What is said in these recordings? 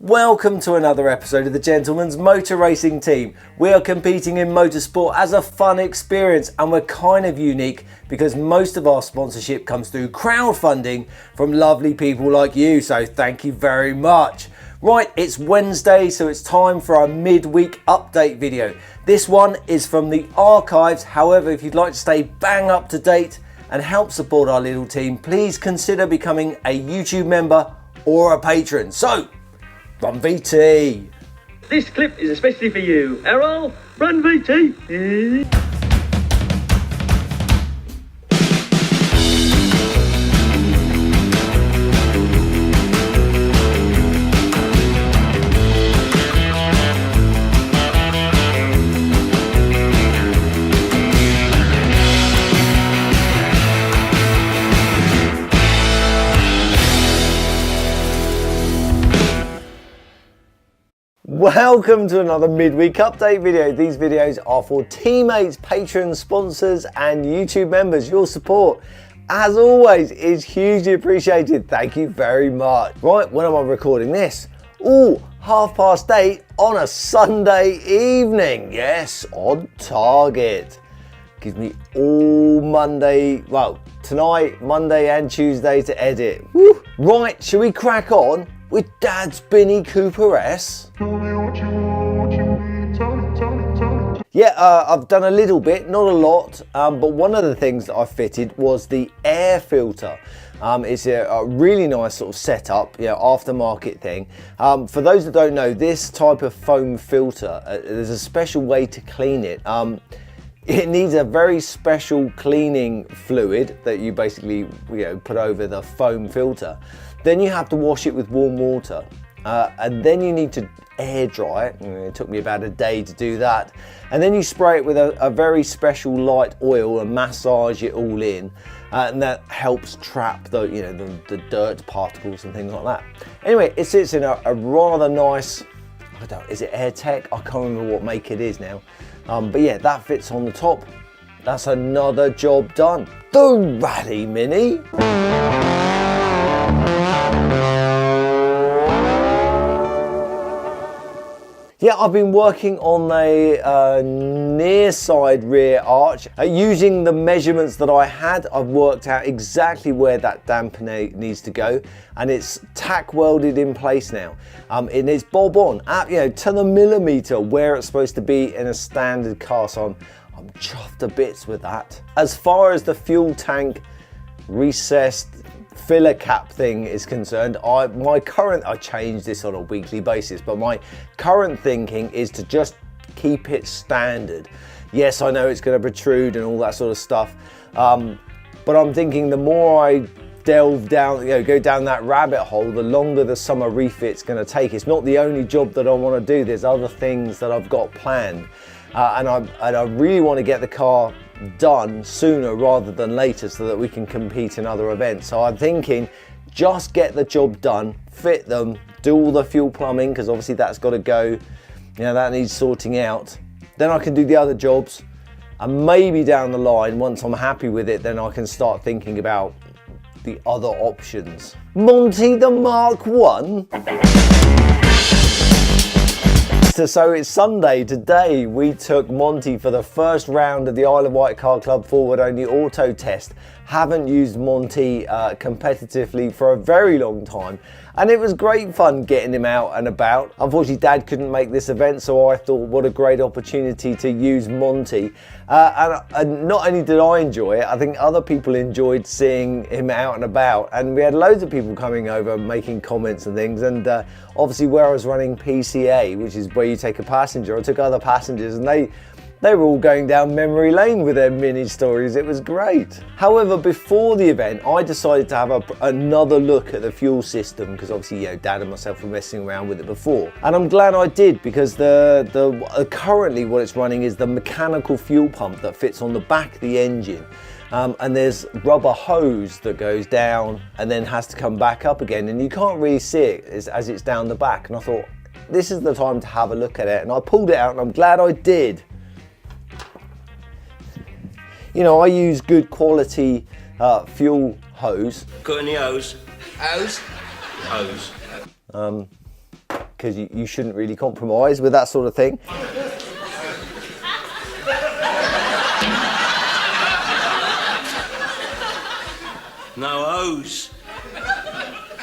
Welcome to another episode of the Gentleman's Motor Racing Team. We are competing in motorsport as a fun experience, and we're kind of unique because most of our sponsorship comes through crowdfunding from lovely people like you, so thank you very much. Right, it's Wednesday, so it's time for our midweek update video. This one is from the archives. However, if you'd like to stay bang up to date and help support our little team, please consider becoming a YouTube member or a patron. So, run VT! This clip is especially for you, Errol. Run VT! Welcome to another midweek update video. These videos are for teammates, patrons, sponsors and YouTube members. Your support, as always, is hugely appreciated. Thank you very much. Right, when am I recording this? Ooh, 8:30 on a Sunday evening. Yes, on target. Gives me all Monday, well, tonight, Monday and Tuesday to edit. Woo. Right, shall we crack on with Dad's Binny Cooper S? Yeah, I've done a little bit, not a lot, but one of the things that I fitted was the air filter. It's a really nice sort of setup, you know, aftermarket thing. For those that don't know, this type of foam filter, there's a special way to clean it. It needs a very special cleaning fluid that you basically, put over the foam filter. Then you have to wash it with warm water, and then you need to air dry it. It took me about a day to do that. And then you spray it with a very special light oil and massage it all in, and that helps trap the dirt particles and things like that. Anyway, it sits in a rather nice, is it AirTech? I can't remember what make it is now. But yeah, that fits on the top. That's another job done. The Rally Mini. Yeah, I've been working on a near side rear arch. Using the measurements that I had, I've worked out exactly where that dampener needs to go, and it's tack welded in place now. It is bob on, to the millimeter where it's supposed to be in a standard car, so I'm chuffed to bits with that. As far as the fuel tank recessed filler cap thing is concerned, I change this on a weekly basis, but my current thinking is to just keep it standard. Yes, I know it's going to protrude and all that sort of stuff, but I'm thinking the more I delve down, go down that rabbit hole, the longer the summer refit's going to take. It's not the only job that I want to do. There's other things that I've got planned, and I really want to get the car done sooner rather than later so that we can compete in other events. So I'm thinking just get the job done, fit them, do all the fuel plumbing, because obviously that's got to go, that needs sorting out. Then I can do the other jobs, and maybe down the line, once I'm happy with it, then I can start thinking about the other options. Monty the Mk1. So it's Sunday. Today we took Monty for the first round of the Isle of Wight Car Club forward only auto test. Haven't used Monty competitively for a very long time, and it was great fun getting him out and about. Unfortunately, Dad couldn't make this event, so I thought what a great opportunity to use Monty. And not only did I enjoy it, I think other people enjoyed seeing him out and about, and we had loads of people coming over making comments and things. And obviously where I was running PCA, which is where you take a passenger, I took other passengers, and they were all going down memory lane with their mini stories. It was great. However, before the event, I decided to have another look at the fuel system, because obviously, Dad and myself were messing around with it before. And I'm glad I did, because currently what it's running is the mechanical fuel pump that fits on the back of the engine. And there's rubber hose that goes down and then has to come back up again, and you can't really see it as it's down the back. And I thought, this is the time to have a look at it, and I pulled it out, and I'm glad I did. I use good quality fuel hose. Got any hose? Hose? Hose. because you shouldn't really compromise with that sort of thing. No O's.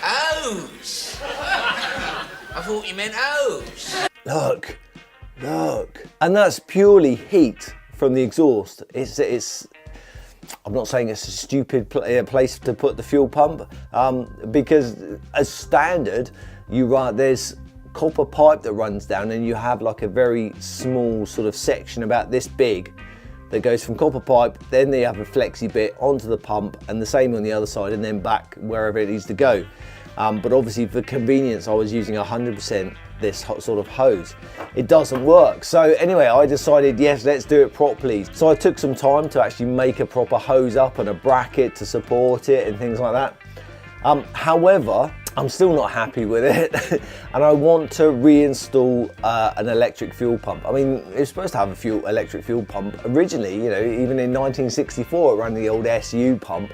O's? I thought you meant O's. Look. And that's purely heat from the exhaust. It's I'm not saying it's a stupid place to put the fuel pump, because as standard, there's copper pipe that runs down, and you have like a very small sort of section about this big that goes from copper pipe, then they have a flexi bit onto the pump, and the same on the other side, and then back wherever it needs to go. But obviously for convenience, I was using 100% this sort of hose. It doesn't work. So anyway, I decided, yes, let's do it properly. So I took some time to actually make a proper hose up and a bracket to support it and things like that. However, I'm still not happy with it and I want to reinstall an electric fuel pump. I mean, it's supposed to have a electric fuel pump. Originally, you know, even in 1964, it ran the old SU pump.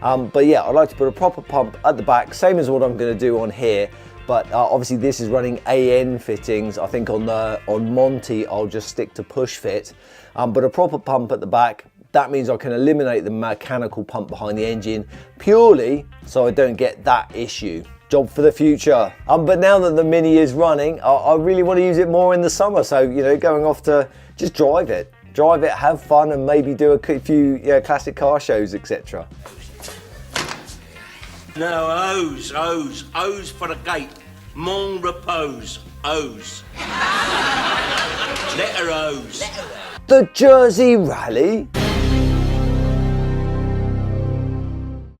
But yeah, I'd like to put a proper pump at the back, same as what I'm going to do on here. But obviously this is running AN fittings. I think on Monty, I'll just stick to push fit. But a proper pump at the back, that means I can eliminate the mechanical pump behind the engine purely so I don't get that issue. Job for the future. But now that the Mini is running, I really want to use it more in the summer. So, you know, going off to just drive it, have fun, and maybe do a few classic car shows, etc. No, O's for the gate. Mon repose, O's. Letter O's. The Jersey Rally.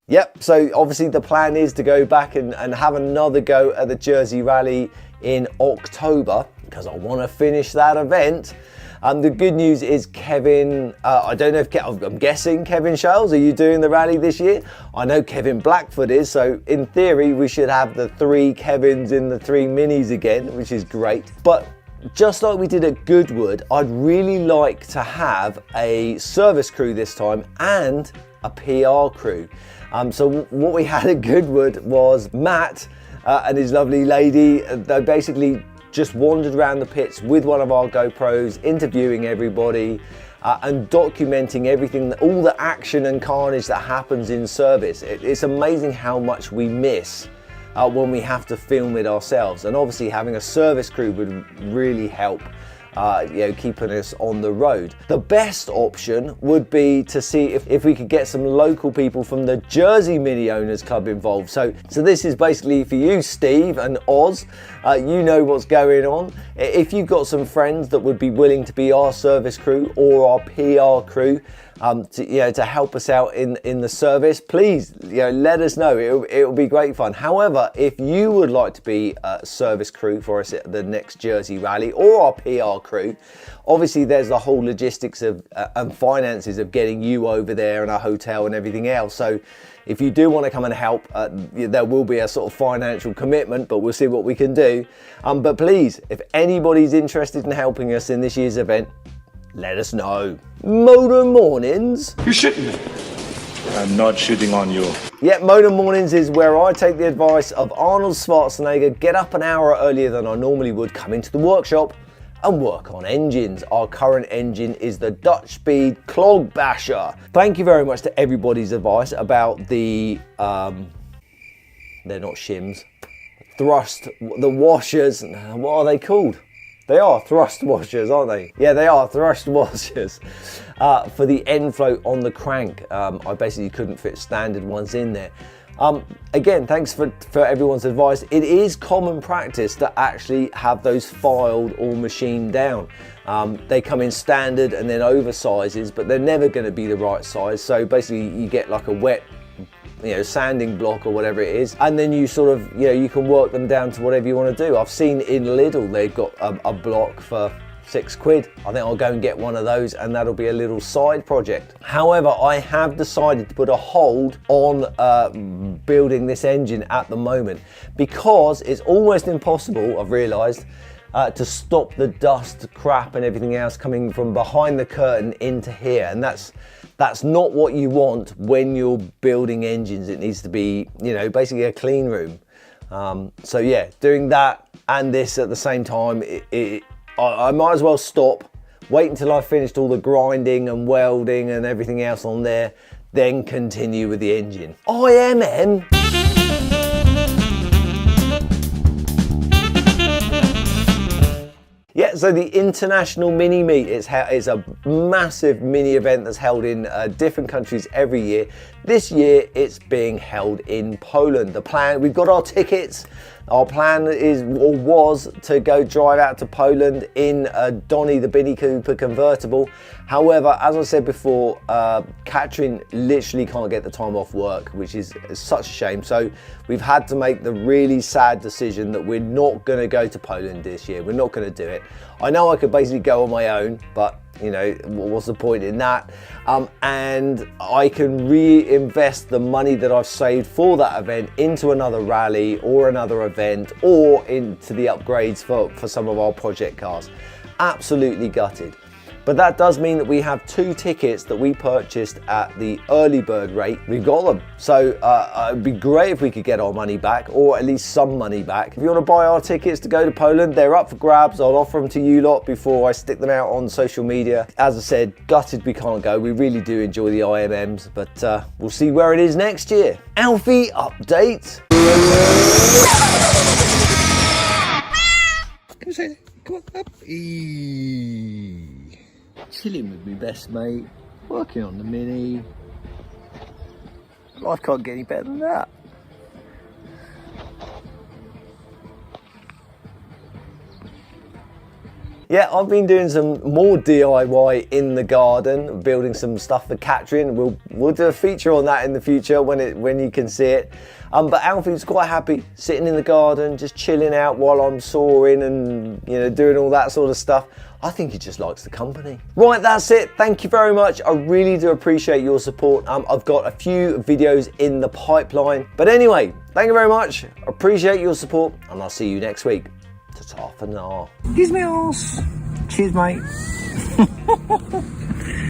Yep, so obviously the plan is to go back and have another go at the Jersey Rally in October, because I want to finish that event. The good news is Kevin, I don't know if, I'm guessing Kevin Shales, are you doing the rally this year? I know Kevin Blackfoot is, so in theory we should have the 3 Kevins in the 3 Minis again, which is great. But just like we did at Goodwood, I'd really like to have a service crew this time and a PR crew. So what we had at Goodwood was Matt and his lovely lady. They basically just wandered around the pits with one of our GoPros, interviewing everybody and documenting everything, all the action and carnage that happens in service. It's amazing how much we miss when we have to film it ourselves. And obviously having a service crew would really help keeping us on the road. The best option would be to see if we could get some local people from the Jersey Mini Owners Club involved. So this is basically for you, Steve and Oz. You know what's going on. If you've got some friends that would be willing to be our service crew or our PR crew, to help us out in the service, please let us know. It'll be great fun. However, if you would like to be a service crew for us at the next Jersey Rally or our PR crew, obviously there's the whole logistics of and finances of getting you over there and a hotel and everything else. So if you do want to come and help, there will be a sort of financial commitment, but we'll see what we can do. But please, if anybody's interested in helping us in this year's event, let us know. Motor Mornings. You're shitting me. I'm not shitting on you. Yeah, Motor Mornings is where I take the advice of Arnold Schwarzenegger, get up an hour earlier than I normally would, come into the workshop and work on engines. Our current engine is the Dutch Speed Clog Basher. Thank you very much to everybody's advice about the, they're not shims, thrust, the washers, what are they called? They are thrust washers, aren't they? Yeah, they are thrust washers for the end float on the crank. I basically couldn't fit standard ones in there. Again, thanks for everyone's advice. It is common practice to actually have those filed or machined down. They come in standard and then oversizes, but they're never going to be the right size. So basically you get like a wet sanding block or whatever it is, and then you sort of, you can work them down to whatever you want to do. I've seen in Lidl, they've got a block for £6. I think I'll go and get one of those, and that'll be a little side project. However, I have decided to put a hold on building this engine at the moment, because it's almost impossible, I've realized, to stop the dust, crap and everything else coming from behind the curtain into here. And that's not what you want when you're building engines. It needs to be, basically a clean room. So yeah, doing that and this at the same time, I might as well stop, wait until I've finished all the grinding and welding and everything else on there, then continue with the engine. IMM. Yeah, so the International Mini Meet is a massive mini event that's held in different countries every year. This year, it's being held in Poland. The plan, we've got our tickets. Our plan is, or was, to go drive out to Poland in a Donny the Mini Cooper convertible. However, as I said before, Katrin literally can't get the time off work, which is such a shame. So we've had to make the really sad decision that we're not going to go to Poland this year. We're not going to do it. I know I could basically go on my own, but you know, what's the point in that? And I can reinvest the money that I've saved for that event into another rally or another event or into the upgrades for some of our project cars. Absolutely gutted. But that does mean that we have 2 tickets that we purchased at the early bird rate. We've got them. So it'd be great if we could get our money back, or at least some money back. If you want to buy our tickets to go to Poland, they're up for grabs. I'll offer them to you lot before I stick them out on social media. As I said, gutted we can't go. We really do enjoy the IMMs, but we'll see where it is next year. Alfie update. Come say that. Come on, up. Chilling with me best mate, working on the Mini. Life can't get any better than that. Yeah, I've been doing some more DIY in the garden, building some stuff for Katrin. We'll do a feature on that in the future when you can see it. But Alfie's quite happy sitting in the garden, just chilling out while I'm sawing and doing all that sort of stuff. I think he just likes the company. Right, that's it. Thank you very much. I really do appreciate your support. I've got a few videos in the pipeline. But anyway, thank you very much. Appreciate your support, and I'll see you next week. Ta-ta for now. Kiss me ass. Cheers, mate.